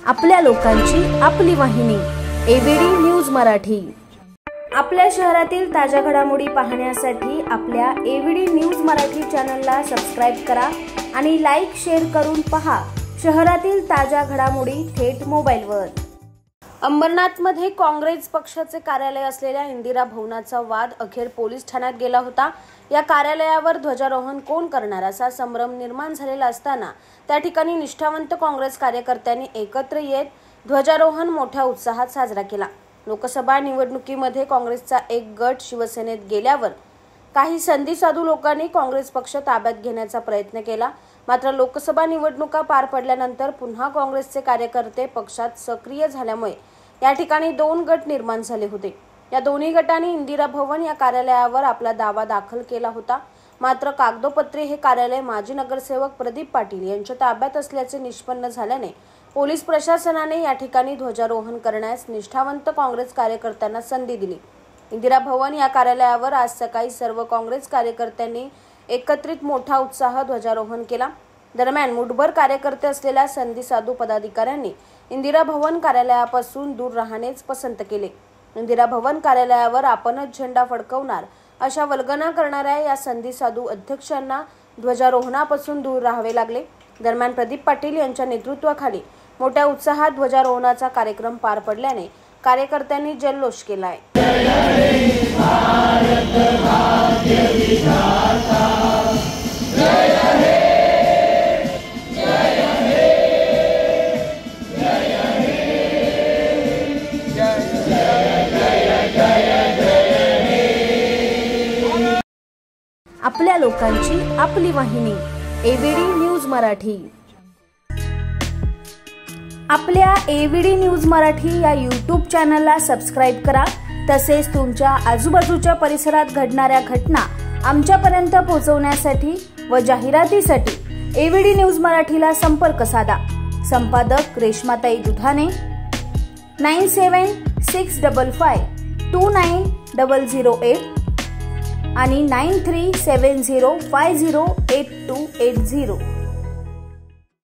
आपल्या लोकांची आपली वाहिनी एबीडी न्यूज मराठी। आपल्या शहरातील ताज्या घडामोडी पाहण्यासाठी आपल्या एबीडी न्यूज मराठी चॅनलला सबस्क्राइब करा आणि लाईक शेअर करून पहा शहरातील ताज्या घडामोडी थेट मोबाईलवर। अंबरनाथमध्ये काँग्रेस पक्षाचे कार्यालय असलेल्या इंदिरा भवनाचा वाद अखेर पोलीस ठाण्यात गेला होता। या कार्यालयावर ध्वजारोहण कोण करणार असा संभ्रम निर्माण झालेला असताना त्या ठिकाणी निष्ठावंत काँग्रेस कार्यकर्त्यांनी एकत्र येत ध्वजारोहण मोठ्या उत्साहात साजरा केला। लोकसभा निवडणुकीमध्ये काँग्रेसचा एक गट शिवसेनेत गेल्यावर काही संधीसाधू लोकांनी काँग्रेस पक्ष ताब्यात घेण्याचा प्रयत्न केला। मात्र लोकसभा निवडणुका पार पडल्यानंतर पुन्हा काँग्रेसचे कार्यकर्ते पक्षात सक्रिय झाल्यामुळे या ठिकाणी दोन गट निर्माण झाले होते। या दोन्ही गटांनी इंदिरा भवन या कार्यालयावर आपला दावा दाखल केला होता। मात्र कागदोपत्री हे कार्यालय माजी नगरसेवक प्रदीप पाटील यांच्या ताब्यात असल्याचे निष्पन्न झाल्याने पोलीस प्रशासनाने या ठिकाणी ध्वजारोहण करण्यास निष्ठावंत काँग्रेस कार्यकर्त्यांना संधी दिली। इंदिरा भवन या कार्यालयावर आज सकाळी सर्व काँग्रेस कार्यकर्त्यांनी एकत्रित मोठा उत्साह ध्वजारोहण केला। दरम्यान मुठभर कार्यकर्ते असलेल्या संधीसाधू पदाधिकाऱ्यांनी इंदिरा भवन कार्यालयापासून दूर राहणेच पसंत केले। इंदिरा भवन कार्यालयावर आपणच झेंडा फडकवणार अशा वल्गना करणाऱ्या या संधीसाधू अध्यक्षांना ध्वजारोहणापासून दूर राहावे लागले। दरम्यान प्रदीप पाटील यांच्या नेतृत्वाखाली मोठ्या उत्साहात ध्वजारोहणाचा कार्यक्रम पार पडल्याने कार्यकर्त्यांनी जल्लोष केलाय। आपल्या लोकांची आपली वाहिनी एबीडी न्यूज मराठी। आपल्या एबीडी न्यूज मराठी या यूट्यूब चॅनलला सबस्क्राइब करा। तसेच तुमच्या आजूबाजूच्या परिसरात घडणाऱ्या घटना आमच्यापर्यंत पोहोचवण्यासाठी व जाहिरातीसाठी एबीडी न्यूज मराठीला संपर्क साधा। संपादक रेश्माताई दुधाने 9765529008 आणि 9370508280।